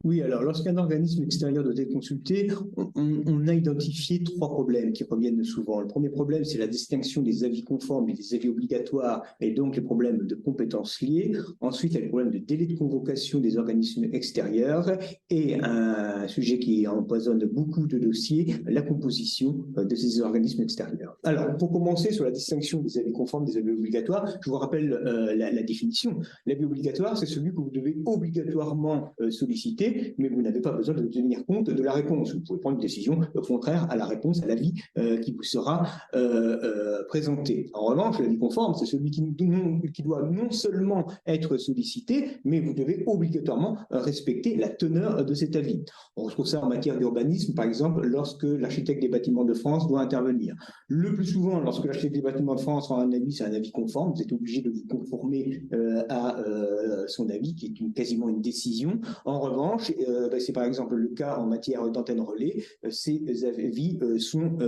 Oui, alors lorsqu'un organisme extérieur doit être consulté, on a identifié trois problèmes qui reviennent souvent. Le premier problème, c'est la distinction des avis conformes et des avis obligatoires, et donc les problèmes de compétences liées. Ensuite, il y a le problème de délai de convocation des organismes extérieurs et un sujet qui empoisonne beaucoup de dossiers, la composition de ces organismes extérieurs. Alors, pour commencer sur la distinction des avis conformes et des avis obligatoires, je vous rappelle la définition. L'avis obligatoire, c'est celui que vous devez obligatoirement solliciter, mais vous n'avez pas besoin de tenir compte de la réponse. Vous pouvez prendre une décision contraire à la réponse, à l'avis qui vous sera présenté. En revanche, l'avis conforme, c'est celui qui doit non seulement être sollicité, mais vous devez obligatoirement respecter la teneur de cet avis. On retrouve ça en matière d'urbanisme, par exemple, lorsque l'architecte des bâtiments de France doit intervenir. Le plus souvent, lorsque l'architecte des bâtiments de France rend un avis, c'est un avis conforme, vous êtes obligé de vous conformer à son avis, qui est quasiment une décision. En revanche, c'est par exemple le cas en matière d'antenne relais, ces avis sont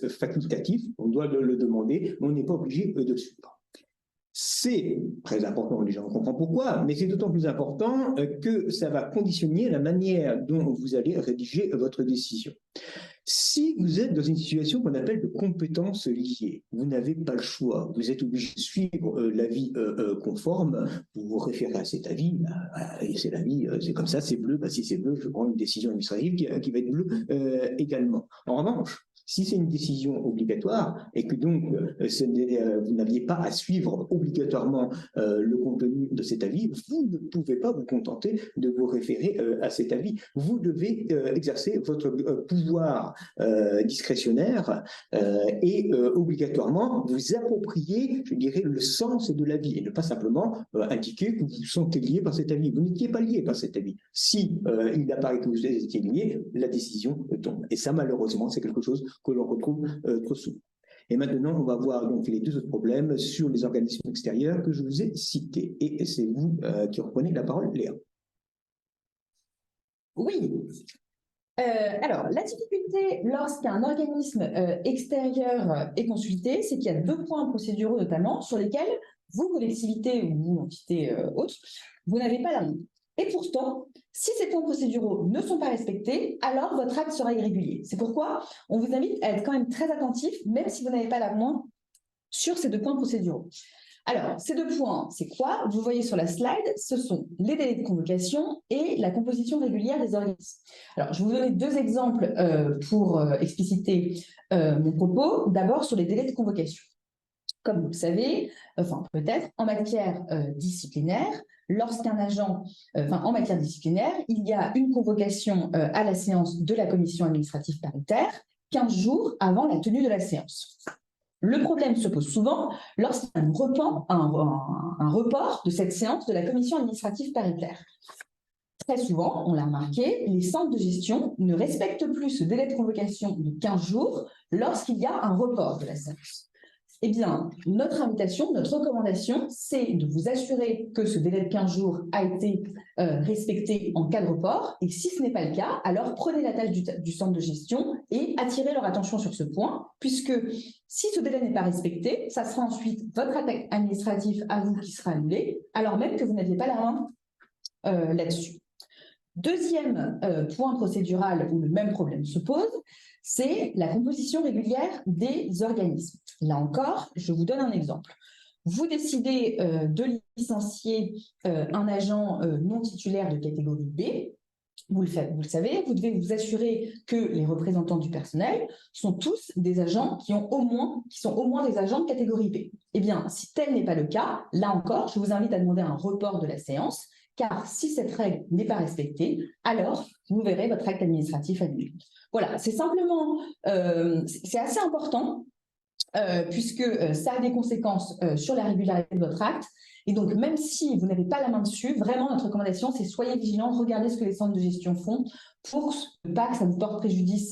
facultatifs, on doit le demander, mais on n'est pas obligé de le suivre. C'est très important, déjà on comprend pourquoi, mais c'est d'autant plus important que ça va conditionner la manière dont vous allez rédiger votre décision. Si vous êtes dans une situation qu'on appelle de compétences liées, vous n'avez pas le choix, vous êtes obligé de suivre l'avis conforme, vous vous référez à cet avis, et c'est l'avis, c'est comme ça, c'est bleu, si c'est bleu, je prends une décision administrative qui va être bleue également. En revanche, si c'est une décision obligatoire et que donc vous n'aviez pas à suivre obligatoirement le contenu de cet avis, vous ne pouvez pas vous contenter de vous référer à cet avis. Vous devez exercer votre pouvoir discrétionnaire et obligatoirement vous approprier, je dirais, le sens de l'avis et ne pas simplement indiquer que vous vous sentez lié par cet avis. Vous n'étiez pas lié par cet avis. Si il apparaît que vous étiez lié, la décision tombe. Et ça, malheureusement, c'est quelque chose que l'on retrouve trop souvent. Et maintenant, on va voir donc les deux autres problèmes sur les organismes extérieurs que je vous ai cités. Et c'est vous qui reprenez la parole, Léa. Oui. Alors, la difficulté lorsqu'un organisme extérieur est consulté, c'est qu'il y a deux points procéduraux notamment sur lesquels vous, collectivité ou vous, entité autre, vous n'avez pas la main. Et pourtant, si ces points procéduraux ne sont pas respectés, alors votre acte sera irrégulier. C'est pourquoi on vous invite à être quand même très attentif, même si vous n'avez pas la main sur ces deux points procéduraux. Alors, ces deux points, c'est quoi? Vous voyez sur la slide, ce sont les délais de convocation et la composition régulière des organismes. Alors, je vais vous donner deux exemples pour expliciter mon propos. D'abord, sur les délais de convocation. Comme vous le savez, enfin peut-être, en matière disciplinaire, lorsqu'un agent, en matière disciplinaire, il y a une convocation à la séance de la commission administrative paritaire 15 jours avant la tenue de la séance. Le problème se pose souvent lorsqu'il y a un report de cette séance de la commission administrative paritaire. Très souvent, on l'a remarqué, les centres de gestion ne respectent plus ce délai de convocation de 15 jours lorsqu'il y a un report de la séance. Eh bien, notre invitation, notre recommandation, c'est de vous assurer que ce délai de 15 jours a été respecté en cas de report. Et si ce n'est pas le cas, alors prenez la tâche du centre de gestion et attirez leur attention sur ce point, puisque si ce délai n'est pas respecté, ça sera ensuite votre attaque administrative à vous qui sera annulée, alors même que vous n'aviez pas la main là-dessus. Deuxième point procédural où le même problème se pose, c'est la composition régulière des organismes. Là encore, je vous donne un exemple. Vous décidez de licencier un agent non titulaire de catégorie B. Vous le savez, vous devez vous assurer que les représentants du personnel sont tous des agents qui sont au moins des agents de catégorie B. Eh bien, si tel n'est pas le cas, là encore, je vous invite à demander un report de la séance, car si cette règle n'est pas respectée, alors vous verrez votre acte administratif annulé. Voilà, c'est simplement, c'est assez important, puisque ça a des conséquences sur la régularité de votre acte. Et donc, même si vous n'avez pas la main dessus, vraiment, notre recommandation, c'est soyez vigilants, regardez ce que les centres de gestion font pour ne pas que ça vous porte préjudice